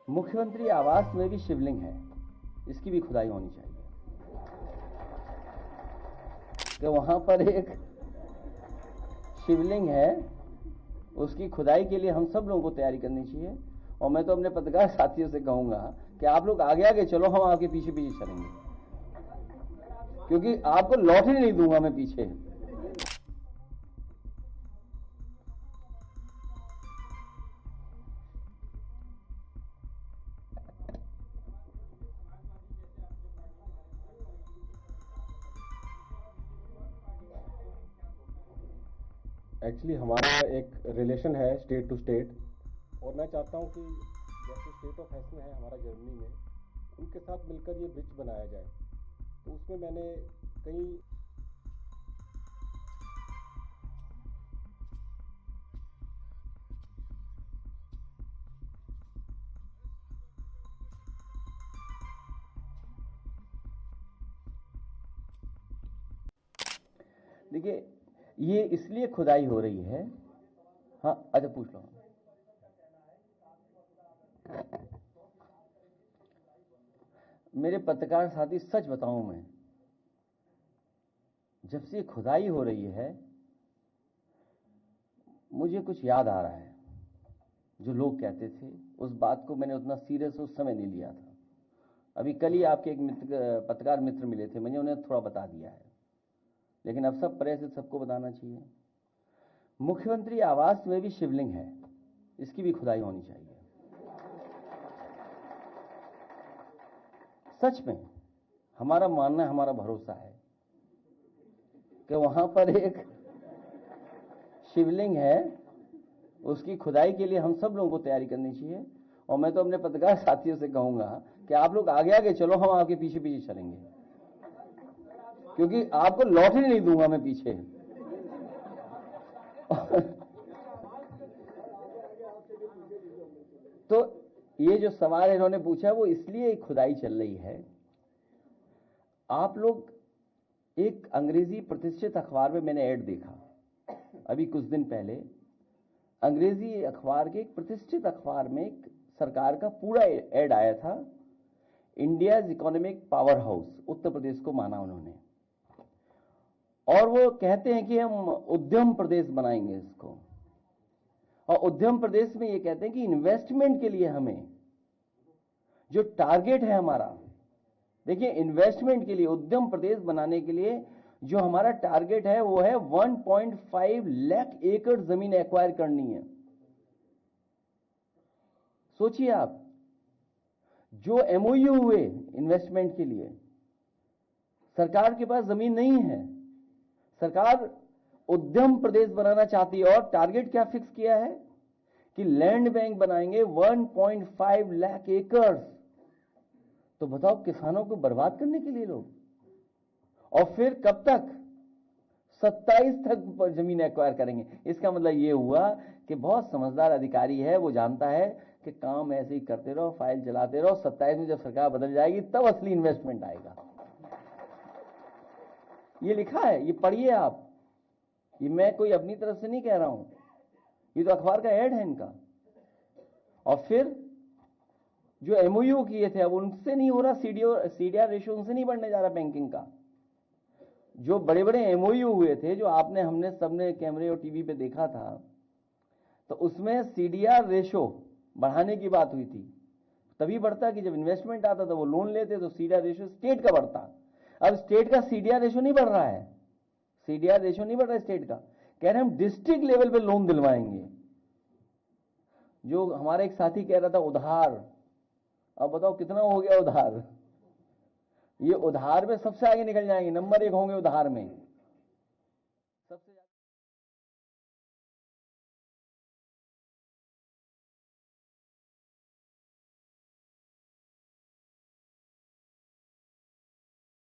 मुख्यमंत्री आवास में भी शिवलिंग है, इसकी भी खुदाई होनी चाहिए कि वहां पर एक शिवलिंग है, उसकी खुदाई के लिए हम सब लोगों को तैयारी करनी चाहिए। और मैं तो अपने पत्रकार साथियों से कहूंगा कि आप लोग आगे आगे चलो, हम आपके पीछे पीछे चलेंगे, क्योंकि आपको लौटने नहीं दूंगा मैं पीछे। एक्चुअली हमारा एक रिलेशन है स्टेट टू स्टेट, और मैं चाहता हूं कि जैसे स्टेट ऑफ हेसन है हमारा जर्मनी में, उनके साथ मिलकर ये ब्रिज बनाया जाए। तो उसमें मैंने कई देखिए, ये इसलिए खुदाई हो रही है। हाँ, अच्छा पूछ लो। मेरे पत्रकार साथी, सच बताऊं मैं, जब से खुदाई हो रही है मुझे कुछ याद आ रहा है। जो लोग कहते थे उस बात को मैंने उतना सीरियस उस समय नहीं लिया था। अभी कल ही आपके एक पत्रकार मित्र मिले थे, मैंने उन्हें थोड़ा बता दिया है, लेकिन अब सब परे से सबको बताना चाहिए। मुख्यमंत्री आवास में भी शिवलिंग है, इसकी भी खुदाई होनी चाहिए। सच में हमारा मानना है, हमारा भरोसा है कि वहां पर एक शिवलिंग है, उसकी खुदाई के लिए हम सब लोगों को तैयारी करनी चाहिए। और मैं तो अपने पत्रकार साथियों से कहूंगा कि आप लोग आगे आगे चलो, हम आपके पीछे पीछे चलेंगे, क्योंकि आपको लौटने नहीं दूंगा मैं पीछे। तो ये जो सवाल इन्होंने पूछा वो इसलिए खुदाई चल रही है। आप लोग, एक अंग्रेजी प्रतिष्ठित अखबार में मैंने ऐड देखा अभी कुछ दिन पहले, अंग्रेजी अखबार के एक प्रतिष्ठित अखबार में एक सरकार का पूरा ऐड आया था। India's economic power house, Uttar Pradesh को माना उन्होंने, और वो कहते हैं कि हम उद्यम प्रदेश बनाएंगे इसको। और उद्यम प्रदेश में ये कहते हैं कि इन्वेस्टमेंट के लिए हमें जो टारगेट है हमारा, देखिए इन्वेस्टमेंट के लिए, उद्यम प्रदेश बनाने के लिए जो हमारा टारगेट है वो है 1.5 लाख एकड़ जमीन एक्वायर करनी है। सोचिए आप, जो एमओयू हुए इन्वेस्टमेंट के लिए, सरकार के पास जमीन नहीं है, सरकार उद्यम प्रदेश बनाना चाहती है। और टारगेट क्या फिक्स किया है कि लैंड बैंक बनाएंगे 1.5 लाख एकड़। तो बताओ, किसानों को बर्बाद करने के लिए लोग, और फिर कब तक? 27 तक जमीन एक्वायर करेंगे। इसका मतलब यह हुआ कि बहुत समझदार अधिकारी है, वो जानता है कि काम ऐसे ही करते रहो, फाइल चलाते रहो, 27 में जब सरकार बदल जाएगी तब असली इन्वेस्टमेंट आएगा। ये लिखा है, ये पढ़िए आप, ये मैं कोई अपनी तरफ से नहीं कह रहा हूं, ये तो अखबार का ऐड है इनका। और फिर जो एमओयू किए थे अब उनसे नहीं हो रहा, सीडीआर रेशियो उनसे नहीं बढ़ने जा रहा बैंकिंग का। जो बड़े बड़े एमओयू हुए थे, जो आपने हमने सबने कैमरे और टीवी पे देखा था, तो उसमें सीडीआर रेशियो बढ़ाने की बात हुई थी। तभी बढ़ता कि जब इन्वेस्टमेंट आता था, वो लोन लेते तो सीडीआर रेशियो स्टेट का बढ़ता। अब स्टेट का सीडीआर रेशियो नहीं बढ़ रहा है, सीडीआर रेशियो नहीं बढ़ रहा है स्टेट का। कह रहे हम डिस्ट्रिक्ट लेवल पे लोन दिलवाएंगे। जो हमारा एक साथी कह रहा था उधार, अब बताओ कितना हो गया उधार। ये उधार में सबसे आगे निकल जाएंगे, नंबर 1 होंगे उधार में सबसे।